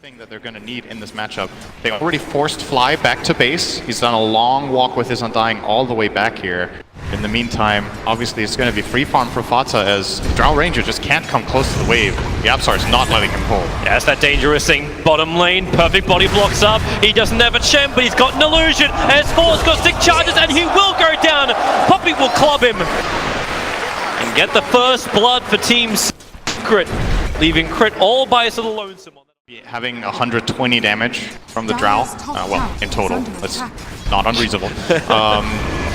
thing that they're going to need in this matchup. They already forced Fly back to base. He's done a long walk with his Undying all the way back here. In the meantime, obviously it's going to be free farm for Fata as Drow Ranger just can't come close to the wave. YapzOr is not letting him pull. Yeah, it's that dangerous thing. Bottom lane, perfect body blocks up. He doesn't have a champ, but he's got an illusion. S4's got 6 charges and he will go down. Puppey will club him. And get the first blood for Team Secret, leaving Crit all by his little lonesome. Having 120 damage from the Drow, well, in total, that's not unreasonable.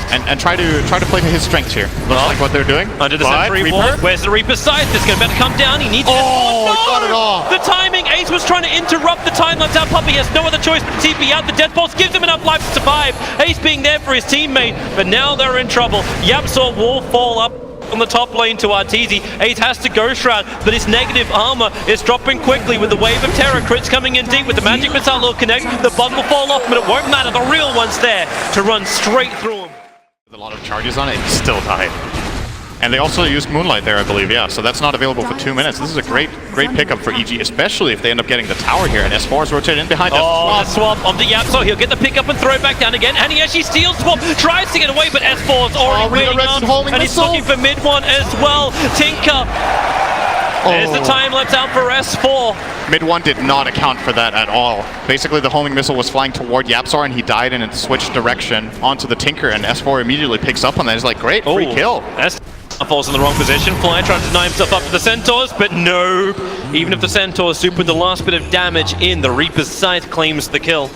And try to play to his strengths here. Looks like what they're doing. Under the sentry ward. Where's the Reaper's Scythe? It's going to come down. He needs it. Oh, no! Got it all. The timing. Ace was trying to interrupt the time lapse out. Puppey has no other choice but to TP out. The Death Pulse gives him enough life to survive. Ace being there for his teammate, but now they're in trouble. YapzOr will fall up on the top lane to Arteezy. Ace has to Ghost Shroud, but his negative armor is dropping quickly with the wave of terror. Crit's coming in deep with the magic missile will connect. The bug will fall off, but it won't matter. The real one's there to run straight through him. With a lot of charges on it, he still died. And they also used Moonlight there, I believe, yeah. So that's not available for 2 minutes. This is a great pickup for EG, especially if they end up getting the tower here. And S4 is rotated in behind us. Oh, the swap of the YapzOr. He'll get the pickup and throw it back down again. And he actually steals swap, tries to get away, but S4's already waiting on. And he's looking for mid one as well. Tinker. There's the time lapse out for S4. Mid one did not account for that at all. Basically, the homing missile was flying toward YapzOr, and he died and it switched direction onto the Tinker, and S4 immediately picks up on that. He's like, great, free kill. Falls in the wrong position. Fly trying to deny himself up to the Centaurs, but no. Even if the Centaurs supered the last bit of damage in, the Reaper's Scythe claims the kill.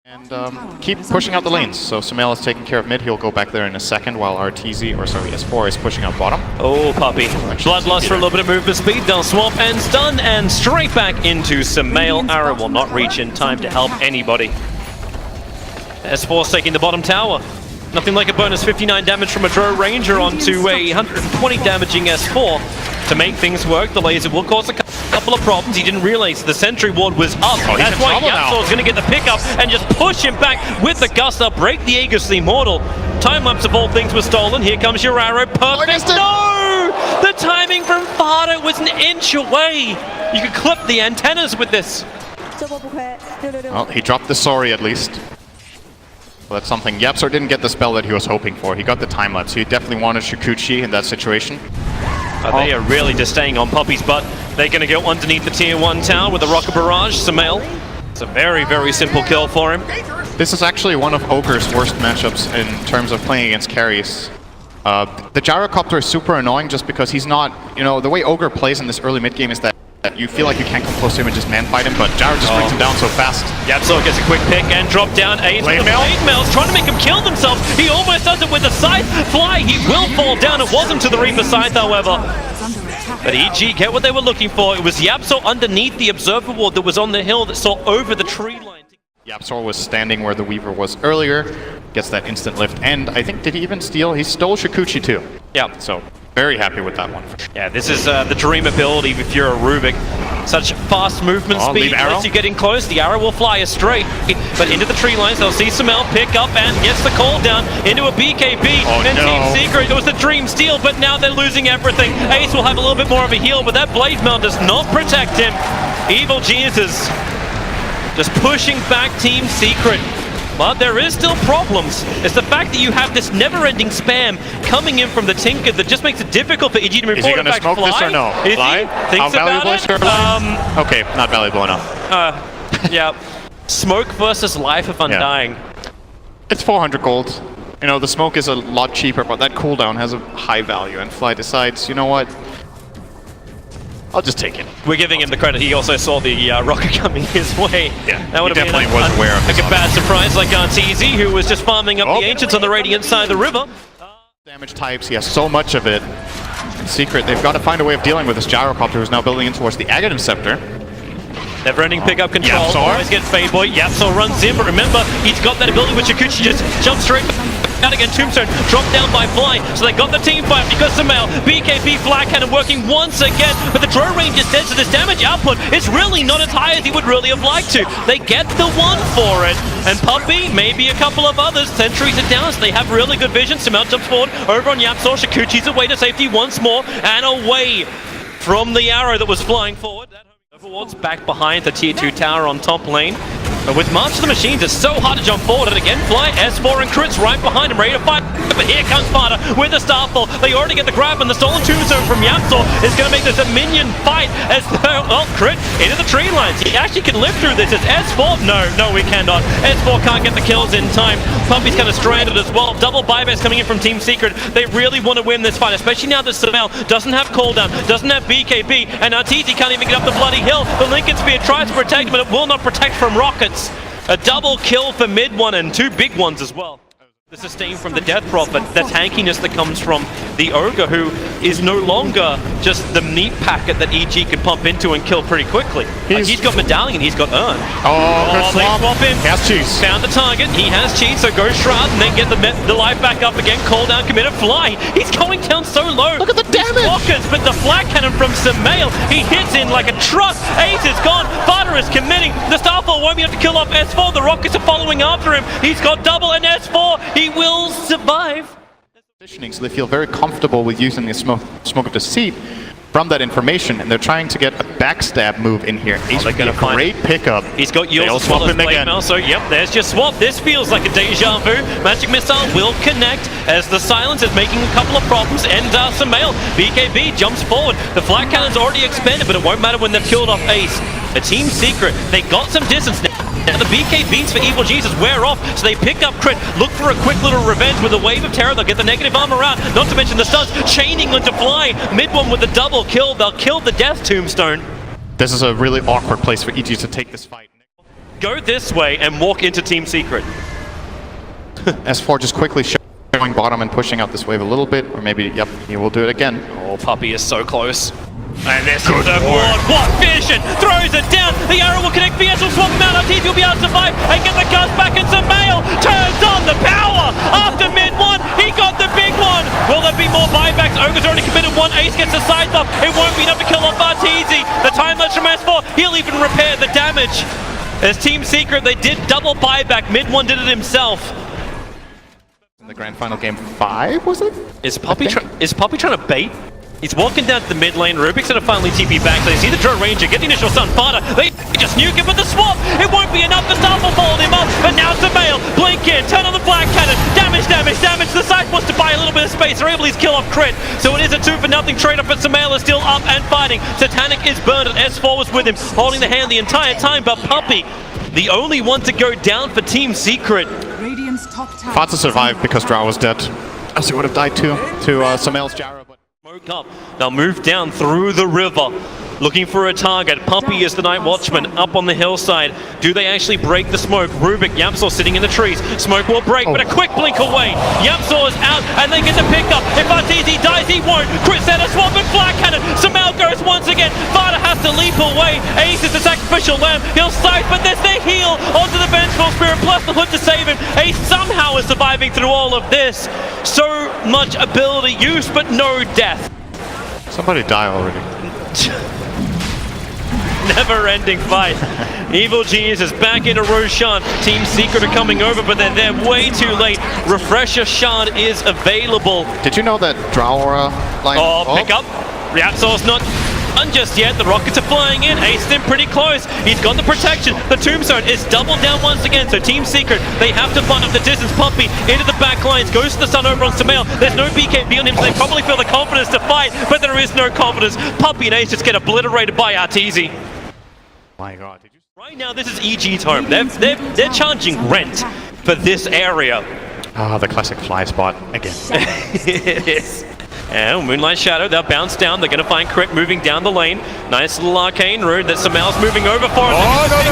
And keep pushing out the lanes. So Sumail is taking care of mid. He'll go back there in a second while S4 is pushing out bottom. Oh, Puppey. Bloodlust for a little bit of movement speed. They'll swap and stun and straight back into Sumail. Arrow will not reach in time to help anybody. S4's taking the bottom tower. Nothing like a bonus 59 damage from a Drow Ranger onto a 120 damaging S4 to make things work. The laser will cause a couple of problems. He didn't realize the sentry ward was up. That's why YapzOr's going to get the pickup and just push him back with the gust up, break the Aegis the Immortal. Time lapse of all things was stolen. Here comes your arrow. Perfect. No! The timing from Fata was an inch away. You could clip the antennas with this. Well, he dropped the sorry at least. Well, that's something. YapzOr didn't get the spell that he was hoping for. He got the time lapse. He definitely wanted Shukuchi in that situation. They are really just staying on Puppey's butt. They're going to go underneath the tier 1 tower with a Rocket Barrage. Sumail. It's a very simple kill for him. This is actually one of Ogre's worst matchups in terms of playing against carries. The Gyrocopter is super annoying just because he's not, the way Ogre plays in this early mid game is that you feel like you can't come close to him and just man fight him, but Gyro just brings him down so fast. YapzOr gets a quick pick and drop down. Ace with the blade mail's trying to make him kill themselves. He almost does it with the Scythe. Fly, he will fall down. It wasn't to the Reaper Scythe, however. But EG get what they were looking for. It was YapzOr underneath the observer ward that was on the hill that saw over the tree line. YapzOr was standing where the Weaver was earlier, gets that instant lift, and I think, did he even steal? He stole Shukuchi too. Yeah. So, very happy with that one. Yeah, this is the dream ability if you're a Rubik. Such fast movement speed, once you get in close, the arrow will fly astray. But into the tree lines, they'll see Sumail pick up and gets the call down into a BKB. And Team Secret, it was the dream steal, but now they're losing everything. Ace will have a little bit more of a heal, but that blade mail does not protect him. Evil Jesus just pushing back Team Secret. But there is still problems. It's the fact that you have this never-ending spam coming in from the Tinker that just makes it difficult for EG to move forward. Is he going to smoke this or no? Is he? Thinks about it? Okay, not valuable enough. Yeah. Smoke versus life of Undying. Yeah. It's 400 gold. The smoke is a lot cheaper, but that cooldown has a high value, and Fly decides, you know what? I'll just take it. We're giving him the credit. He also saw the rocket coming his way. Yeah, that would have been was aware of a bad surprise, like Arteezy, who was just farming up the Ancients on the Radiant side of the river. Damage types, he has so much of it. In Secret, they've got to find a way of dealing with this Gyrocopter who's now building in towards the Aghanim Scepter. Never-ending pickup control. Always get Fayboy. YapzOr runs in, but remember, he's got that ability with Shukuchi, just jump straight out again. Tombstone dropped down by Fly, so they got the team fight because Sumail, BKB Flag Cannon working once again, but the Drow Ranger's dead, so this damage output is really not as high as he would really have liked to. They get the one for it, and Puppey, maybe a couple of others. Sentries are down, so they have really good vision. Sumail jumps forward over on YapzOr. Shukuchi's away to safety once more, and away from the arrow that was flying forward. Overwatch back behind the tier 2 tower on top lane. But with March of the Machines, it's so hard to jump forward. And again, Fly, S4 and Crits right behind him, ready to fight. But here comes Sparta with the Starfall. They already get the grab, and the stolen tombstone from Yapsor is going to make this a minion fight. As Crit into the tree lines. He actually can live through this. It's S4. No, we cannot. S4 can't get the kills in time. Puppy's kind of stranded as well. Double buybacks coming in from Team Secret. They really want to win this fight, especially now that Samel doesn't have cooldown, doesn't have BKB, and Arteezy can't even get up the bloody hill. The Lincoln Spear tries to protect, but it will not protect from rockets. A double kill for mid one and two big ones as well. The sustain from the Death Prophet, the tankiness that comes from the Ogre, who is no longer just the meat packet that EG can pump into and kill pretty quickly. He's got Medallion, he's got Urn. Good they swap him. Has cheese. Found the target, he has cheese, so go Shroud and then get the life back up again. Call down, committed, Fly. He's going down so low. Look at the damage! Walkers, but the flag cannon from Samael, he hits in like a truck. Ace is gone, Fada is committing. The Starfall won't be able to kill off S4. The Rockets are following after him. He's got double and S4. He will survive. Positioning, so they feel very comfortable with using the smoke of deceit from that information, and they're trying to get a backstab move in here. Ace would be a great pickup. He's got yours as well as Blade Mail, so yep, there's your swap. This feels like a deja vu. Magic Missile will connect as the silence is making a couple of problems, and Samael, BKB jumps forward. The flat cannon's already expanded, but it won't matter when they've killed off Ace. A Team Secret, they got some distance now. Now the BK beats for Evil Jesus wear off, so they pick up Crit, look for a quick little revenge with a wave of terror. They'll get the negative armor out, not to mention the stuns, chaining onto Fly. Mid one with the double kill, they'll kill the Death Tombstone. This is a really awkward place for EG to take this fight. Go this way and walk into Team Secret. S4 just quickly showing bottom and pushing out this wave a little bit, or maybe, yep, he will do it again. Oh, Puppy is so close. And this is the board. What vision! Throws it down. The arrow will connect. VS will swap him out. Arteezy will be able to survive and get the cast back. And Samael turns on the power. After mid one, he got the big one. Will there be more buybacks? Ogre's already committed one. Ace gets a side up. It won't be enough to kill off Arteezy. The time lapse from S4. He'll even repair the damage. As Team Secret, they did double buyback. Mid one did it himself. In the grand final game 5, was it? Is Puppy trying to bait? He's walking down to the mid lane. Rubik's gonna finally TP back. So they see the Drone Ranger get the initial stun. Fada, they just nuke him with the swap. It won't be enough. The Starfall followed him up. But now Samael, blink in, turn on the flag cannon. Damage. The side wants to buy a little bit of space. They're able to kill off Crit. So it is a 2-for-0 trade-off, but Samael is still up and fighting. Satanic is burned and S4 was with him, holding the hand the entire time. But Puppy, the only one to go down for Team Secret. Fatsa survived because Drow was dead. Else he would have died too, to Samael's Jara. Smoke up. They'll move down through the river, looking for a target. Puppy is the Night Watchman up on the hillside. Do they actually break the smoke? Rubik, Yapsor sitting in the trees. Smoke will break, but a quick blink away. Yapsor is out, and they get the pickup. If Arteezy dies, he won't. Crit set a swap and flag cannon. Samael goes once again. Fada has to leap away. Ace is the sacrificial lamb. He'll scythe, but there's the heal onto the Vengeful Spirit, plus the hood to save him. Ace somehow is surviving through all of this. So much ability use, but no death. Somebody die already. Never-ending fight. Evil Genius is back into Roshan. Team Secret are coming over, but they're there way too late. Refresher Shard is available. Did you know that Drow line? Pick up. Yapsor's not done just yet. The rockets are flying in. Ace is in pretty close. He's got the protection. The Tombstone is doubled down once again. So Team Secret, they have to find up the distance. Puppy into the back lines. Goes to the sun over on Samael. There's no BKB on him, so they probably feel the confidence to fight, but there is no confidence. Puppy and Ace just get obliterated by Arteezy. My God. Right now, this is EG's home. They're charging rent for this area. Ah, the classic fly spot again. It is. And Moonlight Shadow, they'll bounce down. They're going to find Crit moving down the lane. Nice little arcane rune that Samael's moving over for.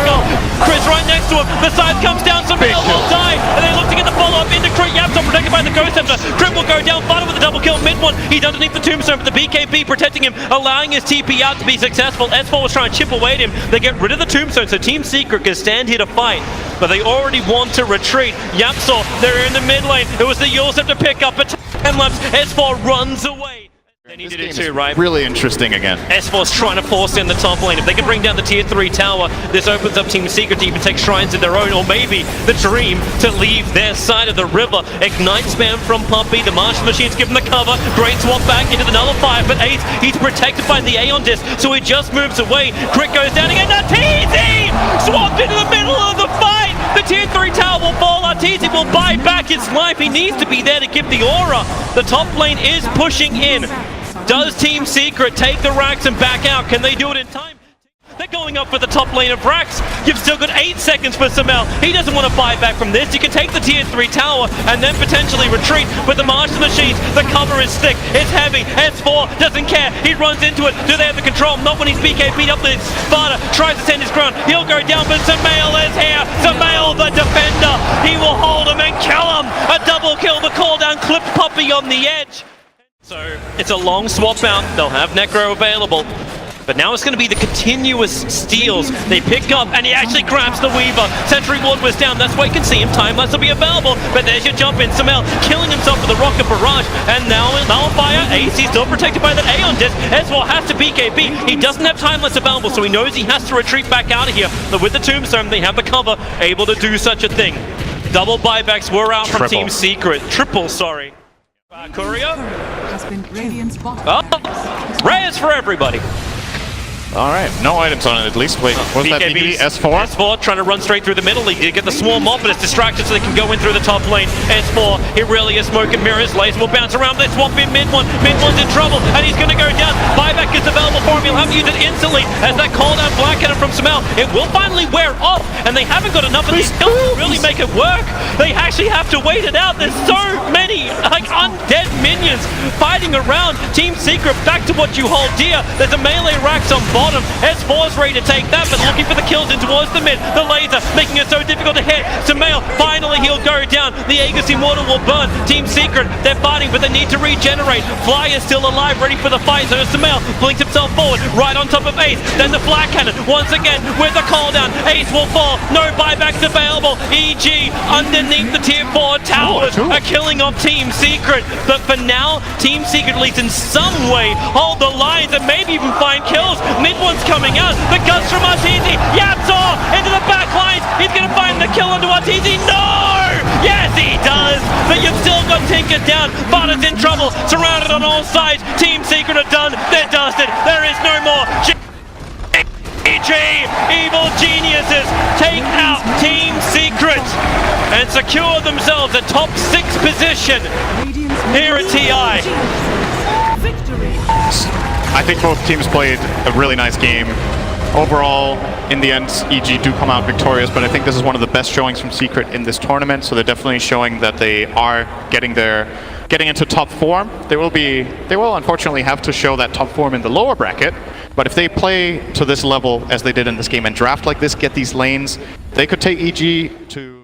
No. Crit's right next to him. The side comes down. Samael will die. And they look to get the follow-up into Crit. Yapsor protected by the Ghost Scepter. Crit will go down. Fada with the double kill. Mid one. He's underneath the Tombstone, but the BKB protecting him, allowing his TP out to be successful. S4 was trying to chip away at him. They get rid of the Tombstone, so Team Secret can stand here to fight. But they already want to retreat. Yapsor, they're in the mid lane. It was the Yule Scepter pick up, but time lapse. S4 runs away. They This need to do game two, is right? really interesting again. S4's trying to force in the top lane. If they can bring down the tier 3 tower, this opens up Team Secret to even take shrines of their own, or maybe the dream to leave their side of the river. Ignite spam from Puppy. The Martial Machine's given the cover. Great swap back into the nullifier, but Ace, he's protected by the Aeon Disc, so he just moves away. Crit goes down again. Arteezy! Swapped into the middle of the fight! The tier 3 tower will fall. Arteezy will buy back his life. He needs to be there to give the aura. The top lane is pushing in. Does Team Secret take the racks and back out? Can they do it in time? They're going up for the top lane of racks. You've still got 8 seconds for Samel. He doesn't want to buy back from this. You can take the tier 3 tower and then potentially retreat with the Martial Machines. The cover is thick. It's heavy. S4 doesn't care. He runs into it. Do they have the control? Not when he's BKB'd up there. Sparta tries to send his ground. He'll go down, but Samel is here. Samel, the defender. He will hold him and kill him. A double kill. The call down clipped Puppy on the edge. So it's a long swap out. They'll have Necro available. But now it's going to be the continuous steals. They pick up, and he actually grabs the Weaver. Sentry Ward was down. That's why you can see him. Time-lapse will be available. But there's your jump in. Samel killing himself with the Rocket Barrage. And now Nullifier. Ace, he's still protected by that Aeon Disc. S4 has to BKB. He doesn't have time-lapse available, so he knows he has to retreat back out of here. But with the Tombstone, they have the cover, able to do such a thing. Double buybacks were out from Team Secret. Triple, sorry. Courier. Oh, rares for everybody. Alright, no items on it at least. Wait, was that BKB? S4? S4 trying to run straight through the middle. He did get the swarm off, but it's distracted so they can go in through the top lane. S4, he really is smoke and mirrors. Laser will bounce around. They swap in mid one. Mid one's in trouble, and he's going to go down. Buyback is available for him. He'll have to use it instantly as that call down Black Cannon from Samel. It will finally wear off, and they haven't got enough, and they still really make it work. They actually have to wait it out. There's so many like undead minions fighting around. Team Secret, back to what you hold dear. There's a melee racks on bottom. S4's ready to take that, but looking for the kills in towards the mid. The laser making it so difficult to hit. Samel, finally he'll go down. The Aegis Immortal will burn. Team Secret, they're fighting, but they need to regenerate. Fly is still alive, ready for the fight. So Samel blinks himself forward, right on top of Ace. Then the Black Cannon, once again, with the call down. Ace will fall. No buybacks available. EG underneath the tier 4 towers. A killing of Team Secret. But for now, Team Secret at least in some way hold the lines and maybe even find kills. Mid one's coming out. The guts from Arteezy. Yapsaw into the back lines. He's going to find the kill onto Arteezy. No! Yes, he does. But you've still got Tinker down. Barta's in trouble. Surrounded on all sides. Team Secret are done. They're dusted. There is no more. Evil geniuses take out Team Secret and secure themselves a top 6 position here at TI. I think both teams played a really nice game. Overall, in the end, EG do come out victorious, but I think this is one of the best showings from Secret in this tournament, so they're definitely showing that they are getting into top form. They will unfortunately have to show that top form in the lower bracket, but if they play to this level as they did in this game and draft like this, get these lanes, they could take EG to